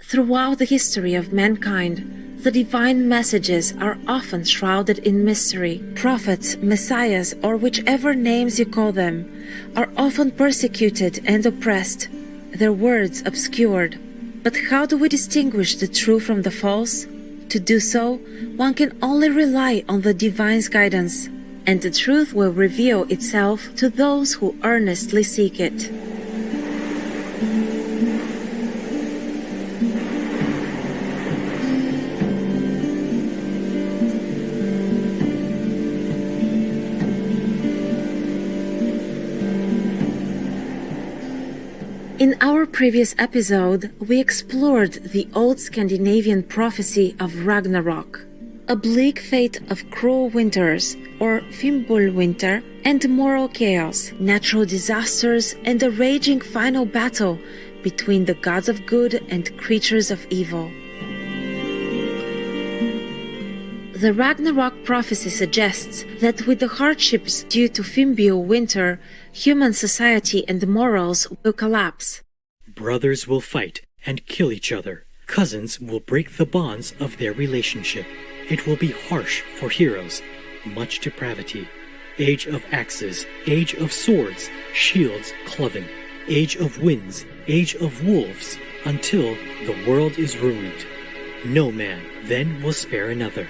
Throughout the history of mankind, the divine messages are often shrouded in mystery. Prophets, messiahs, or whichever names you call them, are often persecuted and oppressed, their words obscured. But how do we distinguish the true from the false? To do so, one can only rely on the divine's guidance, and the truth will reveal itself to those who earnestly seek it. In our previous episode, we explored the old Scandinavian prophecy of Ragnarok, a bleak fate of cruel winters, or Fimbulwinter, and moral chaos, natural disasters, and a raging final battle between the gods of good and creatures of evil. The Ragnarok prophecy suggests that with the hardships due to Fimbulwinter, human society and morals will collapse. Brothers will fight and kill each other. Cousins will break the bonds of their relationship. It will be harsh for heroes, much depravity. Age of axes, age of swords, shields cloven, age of winds, age of wolves, until the world is ruined. No man then will spare another.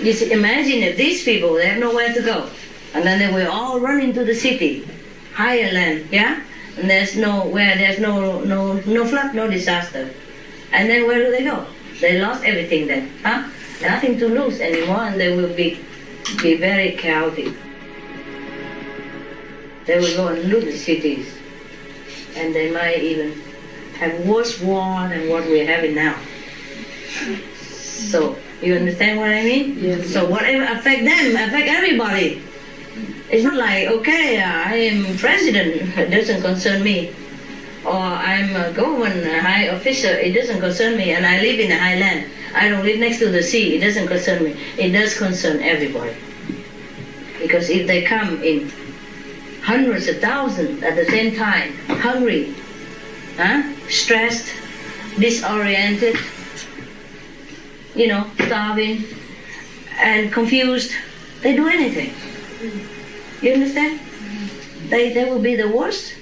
Just imagine if these people, they have nowhere to go. And then they will all run into the city, higher land, yeah? And there's no flood, no disaster. And then where do they go? They lost everything then, huh? Nothing to lose anymore, and they will be very chaotic. They will go and loot the cities. And they might even have worse war than what we're having now. So, you understand what I mean? Yes. So whatever affect them, affect everybody. It's not like, okay, I am president, it doesn't concern me. Or I'm a government high official, it doesn't concern me, and I live in a highland. I don't live next to the sea, it doesn't concern me. It does concern everybody. Because if they come in hundreds of thousands at the same time, hungry, stressed, disoriented, starving and confused, they do anything. You understand? They will be the worst,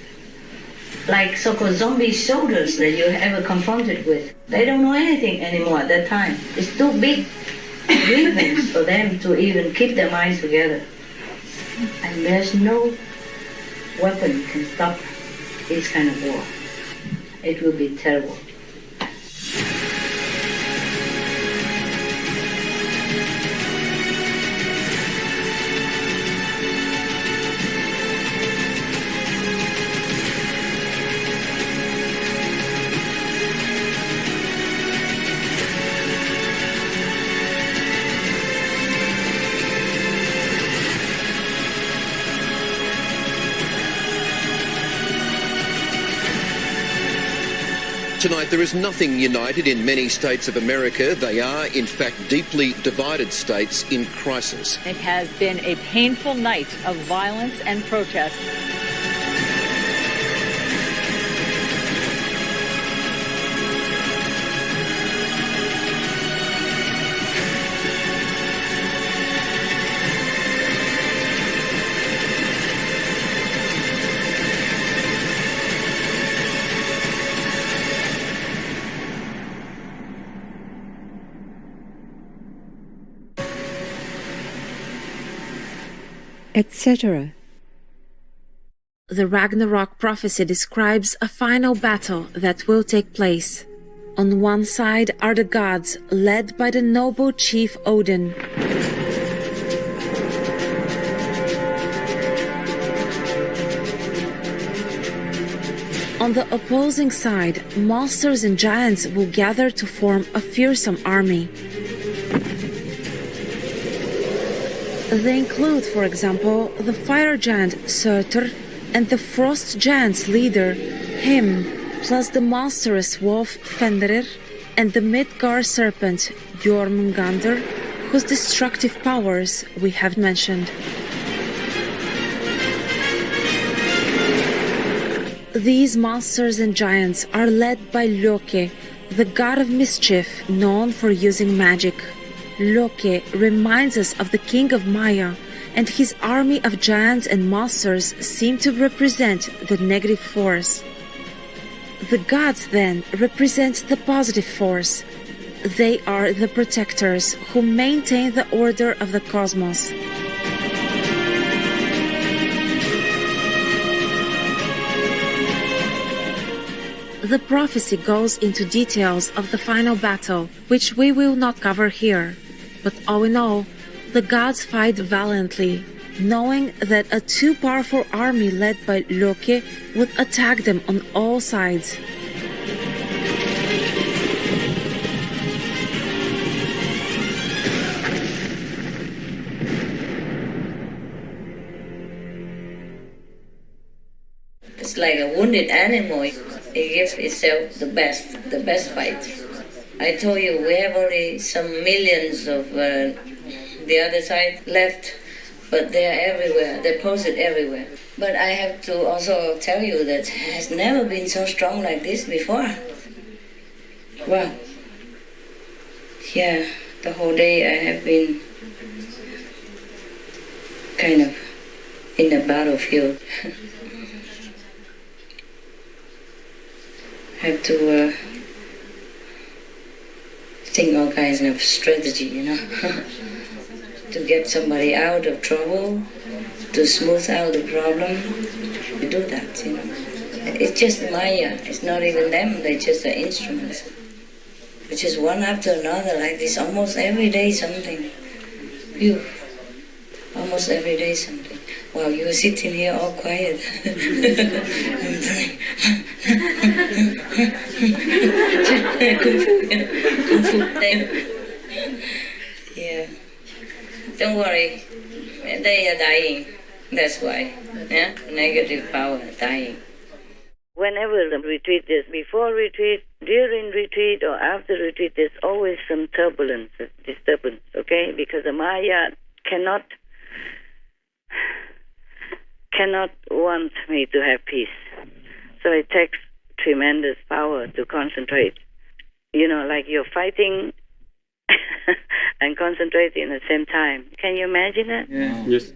like so-called zombie soldiers that you ever confronted with. They don't know anything anymore at that time. It's too big grievance for them to even keep their minds together. And there's no weapon can stop this kind of war. It will be terrible. Tonight, there is nothing united in many states of America. They are, in fact, deeply divided states in crisis. It has been a painful night of violence and protest. etc. The Ragnarok prophecy describes a final battle that will take place. On one side are the gods, led by the noble chief Odin. On the opposing side, monsters and giants will gather to form a fearsome army. They include, for example, the fire giant Surtur and the frost giant's leader, Him, plus the monstrous wolf Fenrir and the Midgard serpent Jormungandr, whose destructive powers we have mentioned. These monsters and giants are led by Loki, the god of mischief known for using magic. Loki reminds us of the king of Maya, and his army of giants and monsters seem to represent the negative force. The gods then represent the positive force. They are the protectors who maintain the order of the cosmos. The prophecy goes into details of the final battle, which we will not cover here. But all in all, the gods fight valiantly, knowing that a too powerful army led by Loki would attack them on all sides. It's like a wounded animal. It gives itself the best fight. I told you we have only some millions of the other side left, but they're everywhere. They're posted everywhere. But I have to also tell you that it has never been so strong like this before. Wow. Yeah, the whole day I have been kind of in the battlefield. Have to think all kinds of strategy, to get somebody out of trouble, to smooth out the problem. To do that, It's just Maya. It's not even them. They're just the instruments. It's just one after another, like this, almost every day something. Phew. Almost every day something. While you're sitting here all quiet. Kung fu thing. Yeah. Don't worry. They are dying. That's why. Yeah? Negative power dying. Whenever the retreat is, before retreat, during retreat, or after retreat, there's always some turbulence, disturbance, okay? Because the Maya cannot want me to have peace. So it takes tremendous power to concentrate. Like you're fighting and concentrating at the same time. Can you imagine that? Yeah. Yes.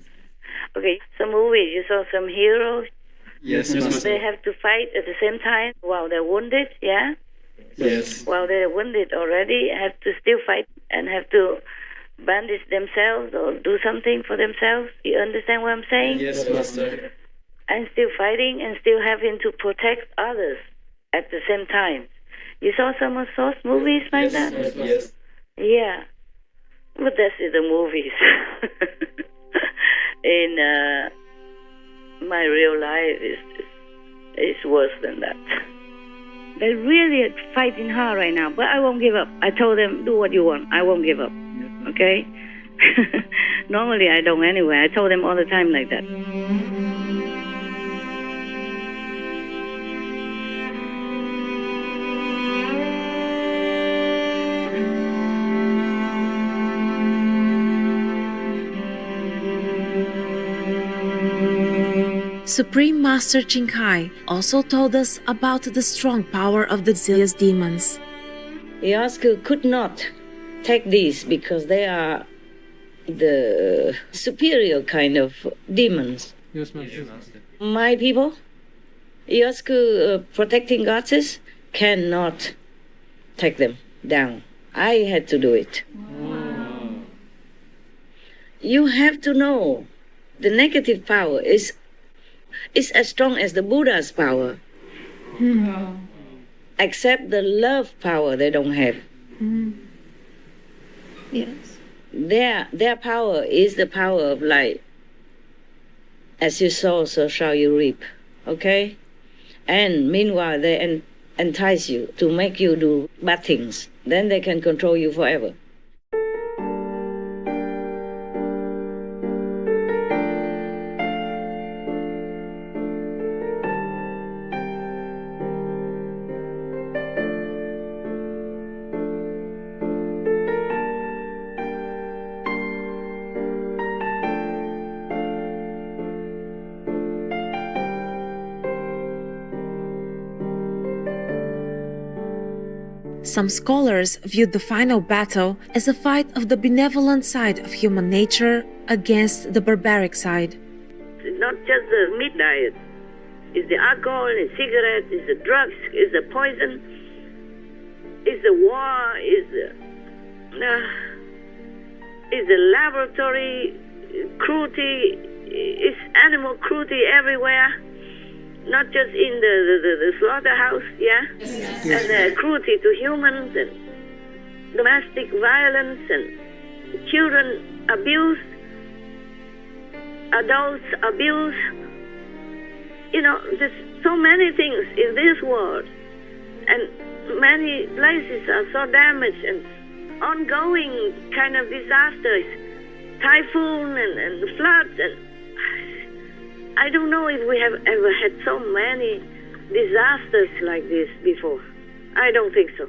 Okay, some movies, you saw some heroes. Yes. They have to fight at the same time while they're wounded, yeah? Yes. While they're wounded already, have to still fight and have to bandage themselves or do something for themselves. You understand what I'm saying? Yes, Master. And still fighting and still having to protect others at the same time. You saw some of those movies like that? Yes. Yeah. But that's in the movies. In my real life is worse than that. They're really fighting hard right now, but I won't give up. I told them, do what you want. I won't give up. Okay? Normally I don't anyway. I told them all the time like that. Supreme Master Chinkai also told us about the strong power of the zealous demons. Yasuku could not take these because they are the superior kind of demons. Yes, Master. My people, Yasuku protecting goddess cannot take them down. I had to do it. Oh. You have to know the negative power is as strong as the Buddha's power. Except the love power they don't have. Yes. Their power is the power of light. As you sow, so shall you reap. Okay? And meanwhile, they entice you to make you do bad things. Then they can control you forever. Some scholars viewed the final battle as a fight of the benevolent side of human nature against the barbaric side. It's not just the meat diet. It's the alcohol, it's cigarettes, it's the drugs, it's the poison, it's the war, it's the laboratory cruelty, it's animal cruelty everywhere, not just in the slaughterhouse, yeah? Yes. And the cruelty to humans and domestic violence and children abuse, adults abuse. You know, there's so many things in this world, and many places are so damaged and ongoing kind of disasters, typhoon and floods, and I don't know if we have ever had so many disasters like this before. I don't think so.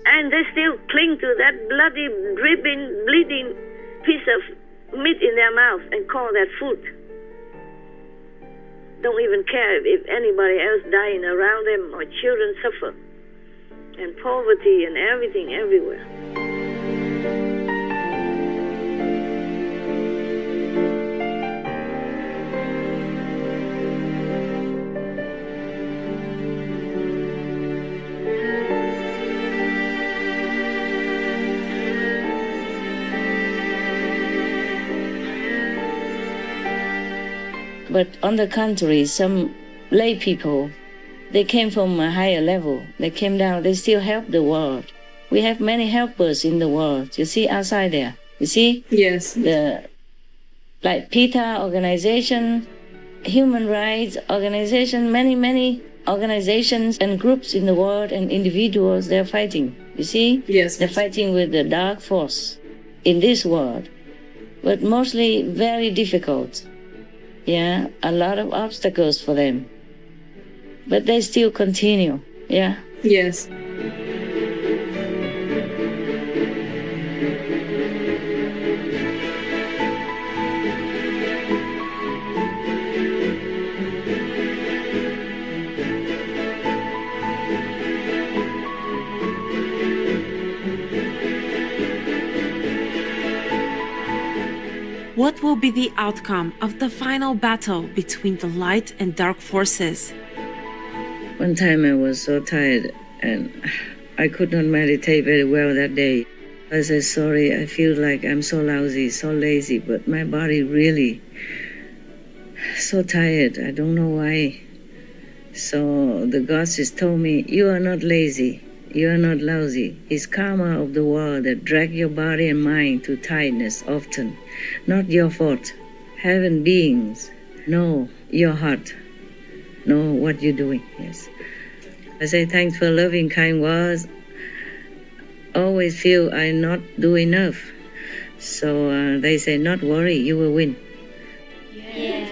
And they still cling to that bloody, dripping, bleeding piece of meat in their mouth and call that food. Don't even care if anybody else dying around them or children suffer. And poverty and everything everywhere. But on the contrary, some lay people, they came from a higher level. They came down, they still help the world. We have many helpers in the world. You see outside there. You see? Yes. Like PETA organization, human rights organization, many organizations and groups in the world and individuals, they're fighting. You see? Yes. They're fighting with the dark force in this world. But mostly very difficult. Yeah, a lot of obstacles for them. But they still continue, yeah? Yes. What will be the outcome of the final battle between the light and dark forces? One time I was so tired and I could not meditate very well that day. I said, sorry, I feel like I'm so lousy, so lazy, but my body really so tired. I don't know why. So the goddess told me, you are not lazy. You are not lousy. It's karma of the world that drag your body and mind to tiredness often. Not your fault. Heaven beings know your heart, know what you're doing. Yes. I say thanks for loving, kind words. Always feel I not do enough. So they say, not worry, you will win. Yeah.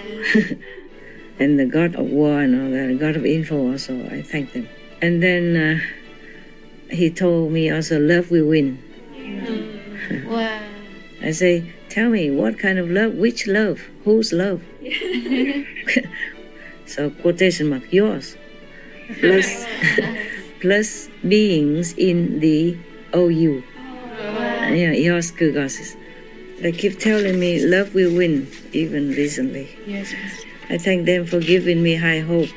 And the God of war and all that, the God of info also, I thank them. And then he told me also, love will win. Wow. I say, tell me, what kind of love? Which love? Whose love? So quotation mark, yours. Plus beings in the OU. Yeah, yours, goddess. They keep telling me love will win, even recently. Yes. I thank them for giving me high hope.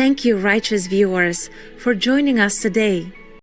Thank you, righteous viewers, for joining us today.